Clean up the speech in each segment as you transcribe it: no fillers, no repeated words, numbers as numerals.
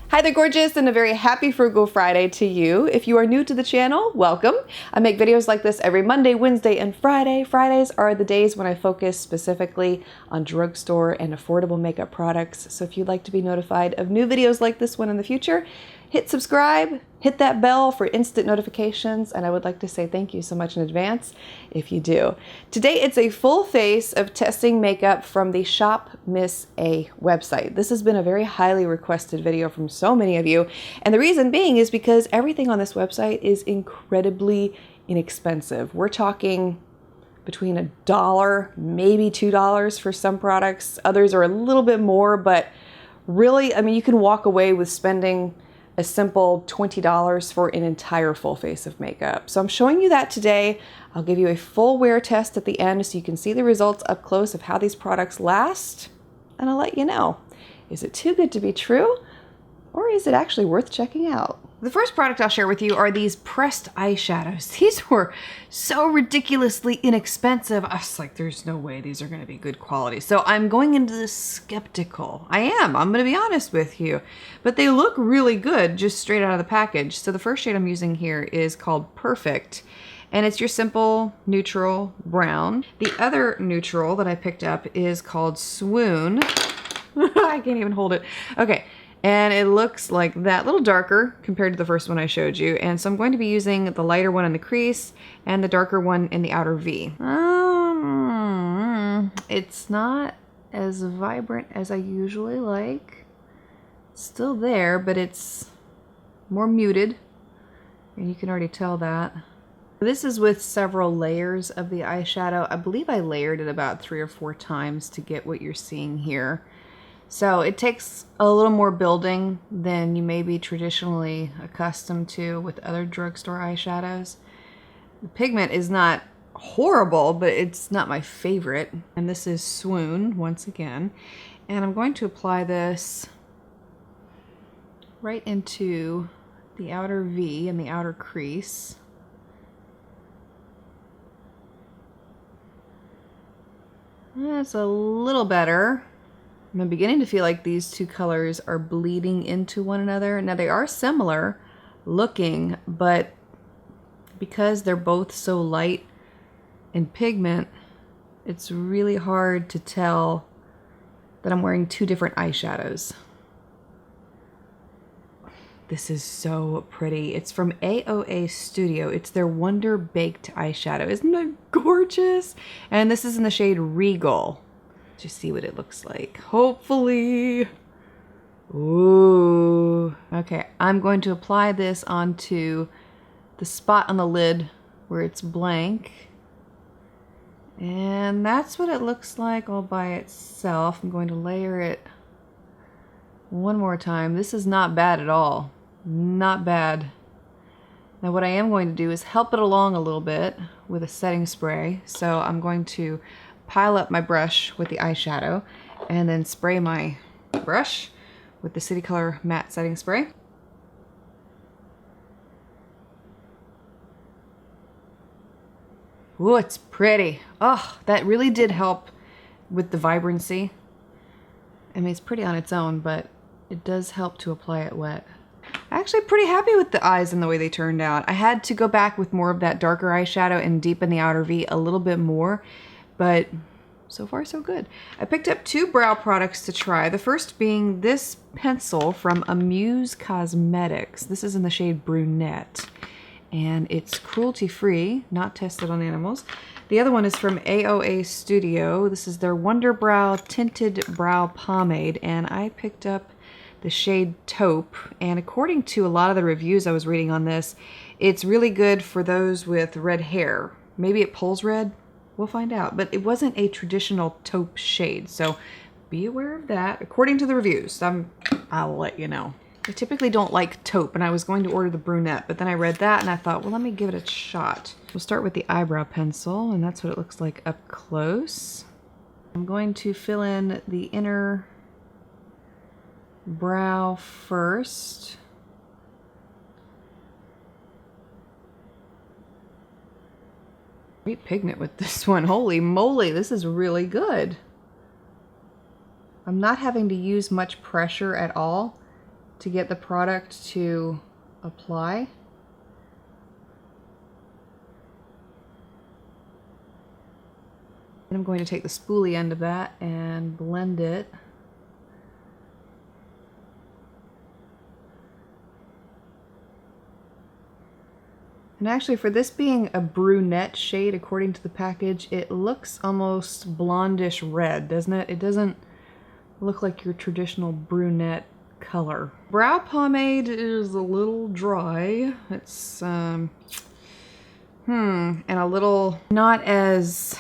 Hi there, gorgeous, and a very happy Frugal Friday to you. If you are new to the channel, welcome. I make videos like this every Monday, Wednesday, and Friday. Fridays are the days when I focus specifically on drugstore and affordable makeup products. So if you'd like to be notified of new videos like this one in the future, hit subscribe, hit that bell for instant notifications, and I would like to say thank you so much in advance if you do. Today it's a full face of testing makeup from the Shop Miss A website. This has been a very highly requested video from so many of you, and the reason being is because everything on this website is incredibly inexpensive. We're talking between $1, maybe $2 for some products. Others are a little bit more, but really, I mean, you can walk away with spending a simple $20 for an entire full face of makeup. So I'm showing you that today. I'll give you a full wear test at the end so you can see the results up close of how these products last, and I'll let you know. Is it too good to be true, or is it actually worth checking out? The first product I'll share with you are these pressed eyeshadows. These were so ridiculously inexpensive. I was like, there's no way these are gonna be good quality. So I'm going into this skeptical. I'm gonna be honest with you. But they look really good just straight out of the package. So the first shade I'm using here is called Perfect. And it's your simple neutral brown. The other neutral that I picked up is called Swoon. I can't even hold it. Okay. And it looks like that, a little darker compared to the first one I showed you. And so I'm going to be using the lighter one in the crease and the darker one in the outer V. It's not as vibrant as I usually like. It's still there, but it's more muted. And you can already tell that. This is with several layers of the eyeshadow. I believe I layered it about 3 or 4 times to get what you're seeing here. So it takes a little more building than you may be traditionally accustomed to with other drugstore eyeshadows. The pigment is not horrible, but it's not my favorite. And this is Swoon once again. And I'm going to apply this right into the outer V and the outer crease. That's a little better. I'm beginning to feel like these two colors are bleeding into one another. Now they are similar looking, but because they're both so light in pigment, it's really hard to tell that I'm wearing 2 different eyeshadows. This is so pretty. It's from AOA Studio. It's their Wonder Baked eyeshadow. Isn't that gorgeous? And this is in the shade Regal. Just see what it looks like. Hopefully. Ooh. Okay, I'm going to apply this onto the spot on the lid where it's blank. And that's what it looks like all by itself. I'm going to layer it one more time. This is not bad at all. Not bad. Now what I am going to do is help it along a little bit with a setting spray. So I'm going to pile up my brush with the eyeshadow and then spray my brush with the City Color matte setting spray. Ooh, it's pretty. Oh, that really did help with the vibrancy. I mean, it's pretty on its own, but it does help to apply it wet. Actually pretty happy with the eyes and the way they turned out. I had to go back with more of that darker eyeshadow and deepen the outer V a little bit more, but so far so good. I picked up 2 brow products to try. The first being this pencil from Amuse Cosmetics. This is in the shade Brunette, and it's cruelty-free, not tested on animals. The other one is from AOA Studio. This is their Wonder Brow Tinted Brow Pomade, and I picked up the shade Taupe, and according to a lot of the reviews I was reading on this, it's really good for those with red hair. Maybe it pulls red, we'll find out, but it wasn't a traditional taupe shade, so be aware of that. According to the reviews, I'll let you know. I typically don't like taupe, and I was going to order the brunette, but then I read that and I thought, well, let me give it a shot. We'll start with the eyebrow pencil, and that's what it looks like up close. I'm going to fill in the inner brow first. Great pigment with this one. Holy moly, this is really good. I'm not having to use much pressure at all to get the product to apply. And I'm going to take the spoolie end of that and blend it. And actually, for this being a brunette shade, according to the package, it looks almost blondish red, doesn't it? It doesn't look like your traditional brunette color. Brow pomade is a little dry. It's, and a little not as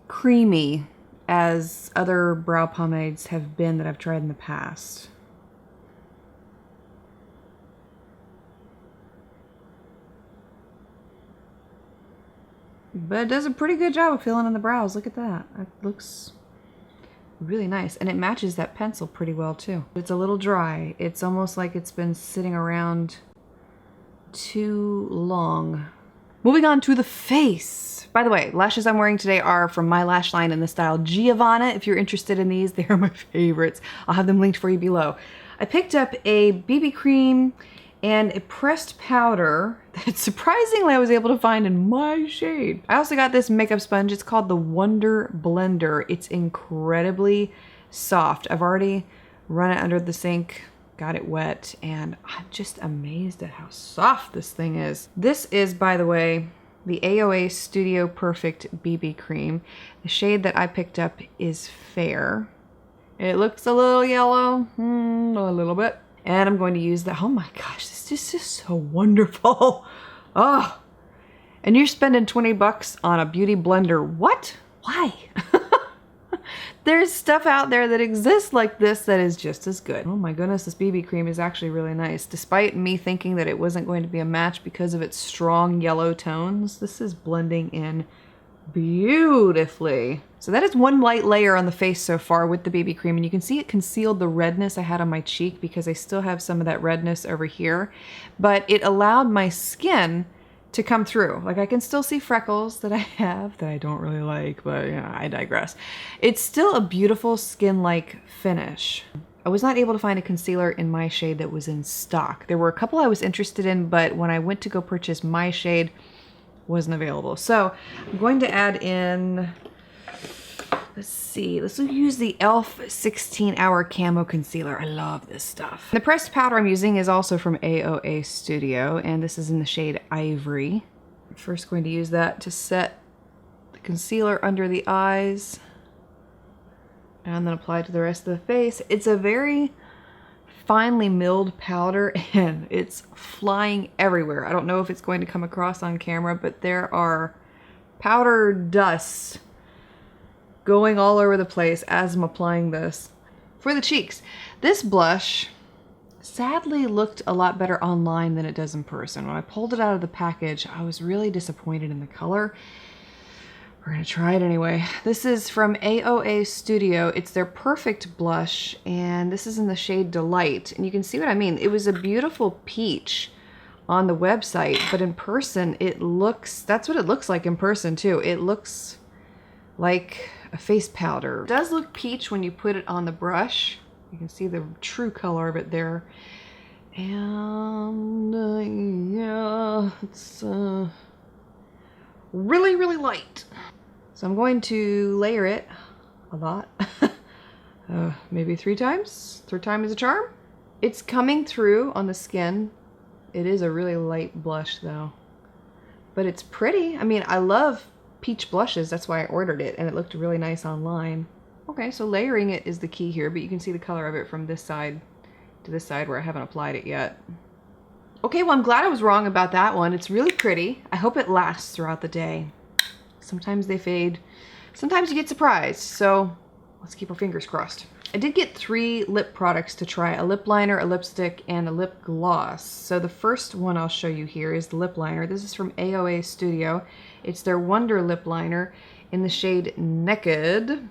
creamy as other brow pomades have been that I've tried in the past. But it does a pretty good job of filling in the brows. Look at that. It looks really nice. And it matches that pencil pretty well too. It's a little dry. It's almost like it's been sitting around too long. Moving on to the face. By the way, lashes I'm wearing today are from my lash line in the style Giovanna. If you're interested in these, they are my favorites. I'll have them linked for you below. I picked up a BB cream and a pressed powder that surprisingly I was able to find in my shade. I also got this makeup sponge. It's called the Wonder Blender. It's incredibly soft. I've already run it under the sink, got it wet, and I'm just amazed at how soft this thing is. This is, by the way, the AOA Studio Perfect BB cream. The shade that I picked up is Fair. It looks a little yellow, a little bit. And I'm going to use that. Oh my gosh, this is just so wonderful. Oh, and you're spending 20 bucks on a beauty blender. What? Why? There's stuff out there that exists like this that is just as good. Oh my goodness, this BB cream is actually really nice. Despite me thinking that it wasn't going to be a match because of its strong yellow tones, this is blending in beautifully. So that is one light layer on the face so far with the BB cream, and you can see it concealed the redness I had on my cheek because I still have some of that redness over here, but it allowed my skin to come through. Like, I can still see freckles that I have that I don't really like, but you know, I digress. It's still a beautiful skin-like finish. I was not able to find a concealer in my shade that was in stock. There were a couple I was interested in, but when I went to go purchase my shade, wasn't available. So I'm going to add in, let's see, let's use the e.l.f. 16-Hour Camo Concealer. I love this stuff. The pressed powder I'm using is also from AOA Studio, and this is in the shade Ivory. I'm first going to use that to set the concealer under the eyes, and then apply it to the rest of the face. It's a very finely milled powder and it's flying everywhere. I don't know if it's going to come across on camera, but there are powder dusts going all over the place as I'm applying this. For the cheeks, this blush sadly looked a lot better online than it does in person. When I pulled it out of the package, I was really disappointed in the color. We're gonna try it anyway. This is from AOA Studio. It's their Perfect blush, and this is in the shade Delight. And you can see what I mean. It was a beautiful peach on the website, but in person, it looks, that's what it looks like in person too. It looks like a face powder. It does look peach when you put it on the brush. You can see the true color of it there. And yeah, it's really, really light. So I'm going to layer it a lot, maybe 3 times. 3rd time is a charm. It's coming through on the skin. It is a really light blush though, but it's pretty. I mean, I love peach blushes. That's why I ordered it, and it looked really nice online. Okay, so layering it is the key here, but you can see the color of it from this side to this side where I haven't applied it yet. Okay, well, I'm glad I was wrong about that one. It's really pretty. I hope it lasts throughout the day. Sometimes they fade. Sometimes you get surprised. So let's keep our fingers crossed. I did get 3 lip products to try: a lip liner, a lipstick, and a lip gloss. So the first one I'll show you here is the lip liner. This is from AOA Studio. It's their Wonder Lip Liner in the shade Naked.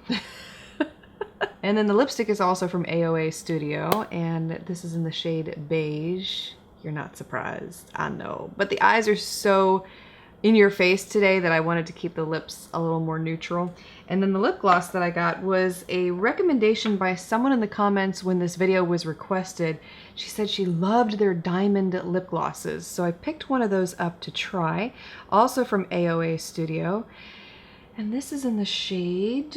And then the lipstick is also from AOA Studio, and this is in the shade Beige. You're not surprised, I know. But the eyes are so in your face today that I wanted to keep the lips a little more neutral. And then the lip gloss that I got was a recommendation by someone in the comments when this video was requested. She said she loved their diamond lip glosses. So I picked one of those up to try, also from AOA Studio. And this is in the shade,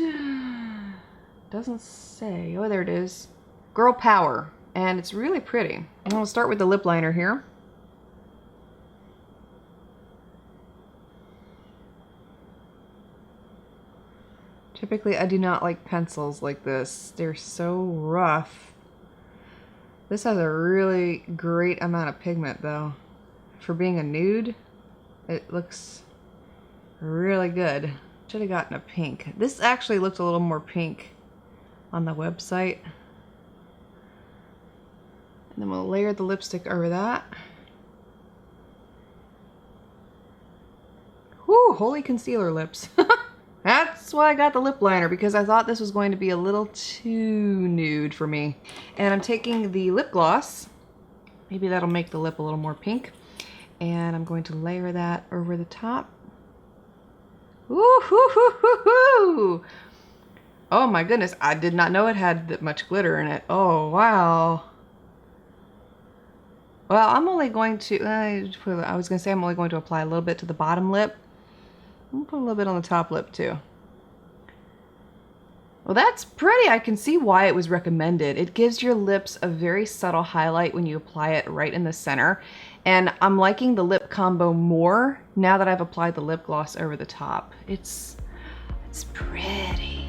doesn't say, oh there it is, Girl Power. And it's really pretty. And I'll start with the lip liner here. Typically, I do not like pencils like this. They're so rough. This has a really great amount of pigment though. For being a nude, it looks really good. Should have gotten a pink. This actually looked a little more pink on the website. And then we'll layer the lipstick over that. Whoo, holy concealer lips. That's why I got the lip liner, because I thought this was going to be a little too nude for me. And I'm taking the lip gloss, maybe that'll make the lip a little more pink, and I'm going to layer that over the top. Ooh, hoo, hoo, hoo, hoo. Oh my goodness, I did not know it had that much glitter in it. Oh, wow. Well, I'm only going to, I was going to say I'm only going to apply a little bit to the bottom lip. I'm gonna put a little bit on the top lip too. Well, that's pretty. I can see why it was recommended. It gives your lips a very subtle highlight when you apply it right in the center. And I'm liking the lip combo more now that I've applied the lip gloss over the top. It's pretty.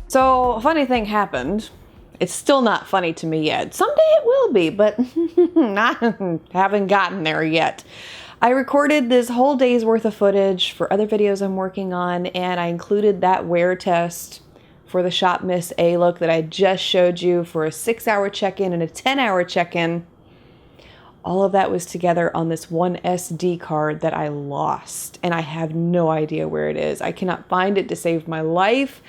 So, a funny thing happened. It's still not funny to me yet. Someday it will be, but I haven't gotten there yet. I recorded this whole day's worth of footage for other videos I'm working on, and I included that wear test for the Shop Miss A look that I just showed you for a 6-hour check-in and a 10-hour check-in. All of that was together on this one SD card that I lost, and I have no idea where it is. I cannot find it to save my life.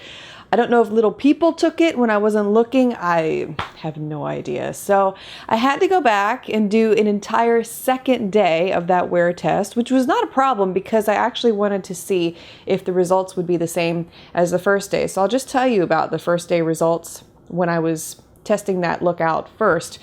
I don't know if little people took it when I wasn't looking. I have no idea. So I had to go back and do an entire second day of that wear test, which was not a problem because I actually wanted to see if the results would be the same as the first day. So I'll just tell you about the first day results when I was testing that look out first.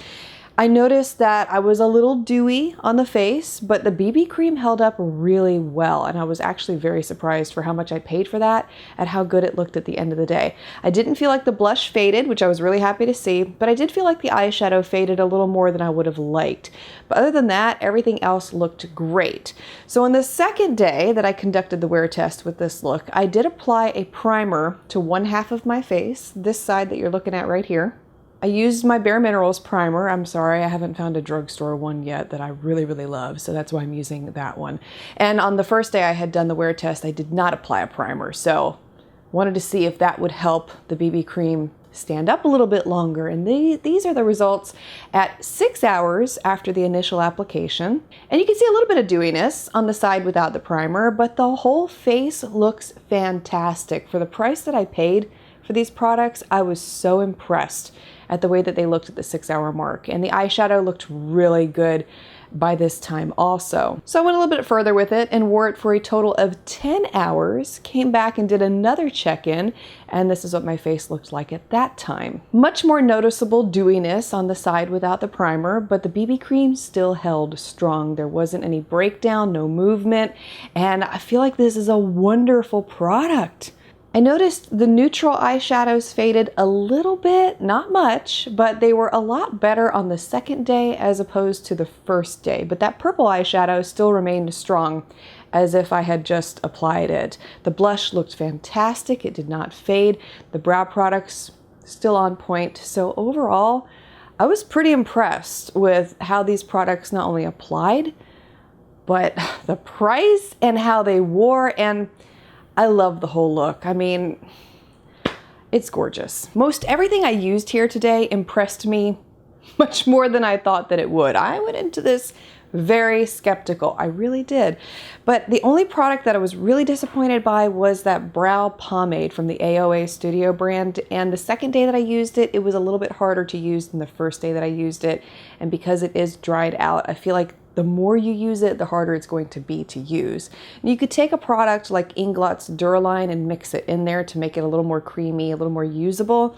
I noticed that I was a little dewy on the face, but the BB cream held up really well, and I was actually very surprised for how much I paid for that and how good it looked at the end of the day. I didn't feel like the blush faded, which I was really happy to see, but I did feel like the eyeshadow faded a little more than I would have liked. But other than that, everything else looked great. So on the second day that I conducted the wear test with this look, I did apply a primer to one half of my face, this side that you're looking at right here. I used my Bare Minerals primer. I'm sorry, I haven't found a drugstore one yet that I really, really love, so that's why I'm using that one. And on the first day I had done the wear test, I did not apply a primer, so wanted to see if that would help the BB cream stand up a little bit longer. And these are the results at 6 hours after the initial application. And you can see a little bit of dewiness on the side without the primer, but the whole face looks fantastic. For the price that I paid for these products, I was so impressed at the way that they looked at the 6-hour mark. And the eyeshadow looked really good by this time also. So I went a little bit further with it and wore it for a total of 10 hours, came back and did another check-in, and this is what my face looked like at that time. Much more noticeable dewiness on the side without the primer, but the BB cream still held strong. There wasn't any breakdown, no movement, and I feel like this is a wonderful product. I noticed the neutral eyeshadows faded a little bit, not much, but they were a lot better on the second day as opposed to the first day. But that purple eyeshadow still remained strong as if I had just applied it. The blush looked fantastic. It did not fade. The brow products still on point. So overall, I was pretty impressed with how these products not only applied, but the price and how they wore, and I love the whole look. I mean, it's gorgeous. Most everything I used here today impressed me much more than I thought that it would. I went into this very skeptical. I really did. But the only product that I was really disappointed by was that brow pomade from the AOA Studio brand. And the second day that I used it, it was a little bit harder to use than the first day that I used it. And because it is dried out, I feel like the more you use it, the harder it's going to be to use. And you could take a product like Inglot's Duraline and mix it in there to make it a little more creamy, a little more usable.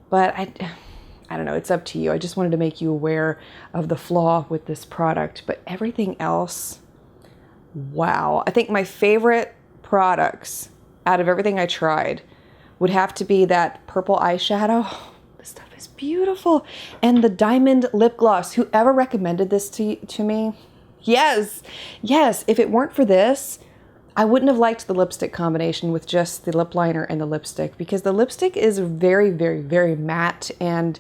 But I don't know, it's up to you. I just wanted to make you aware of the flaw with this product, but everything else, wow. I think my favorite products out of everything I tried would have to be that purple eyeshadow. This stuff is beautiful. And the diamond lip gloss. Whoever recommended this to me, yes, if it weren't for this, I wouldn't have liked the lipstick combination with just the lip liner and the lipstick, because the lipstick is very, very, very matte and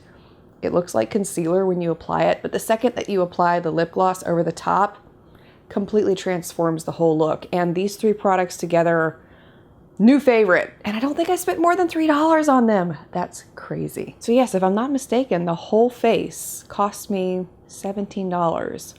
it looks like concealer when you apply it. But the second that you apply the lip gloss over the top, completely transforms the whole look. And these three products together, new favorite. And I don't think I spent more than $3 on them. That's crazy. So yes, if I'm not mistaken, the whole face cost me $17.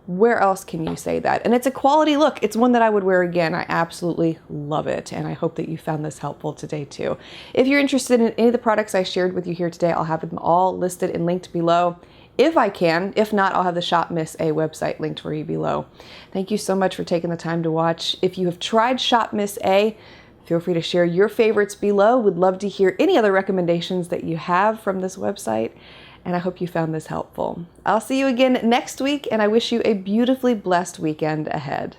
Where else can you say that? And it's a quality look. It's one that I would wear again. I absolutely love it. And I hope that you found this helpful today too. If you're interested in any of the products I shared with you here today, I'll have them all listed and linked below if I can. If not, I'll have the Shop Miss A website linked for you below. Thank you so much for taking the time to watch. If you have tried Shop Miss A, feel free to share your favorites below. Would love to hear any other recommendations that you have from this website. And I hope you found this helpful. I'll see you again next week, and I wish you a beautifully blessed weekend ahead.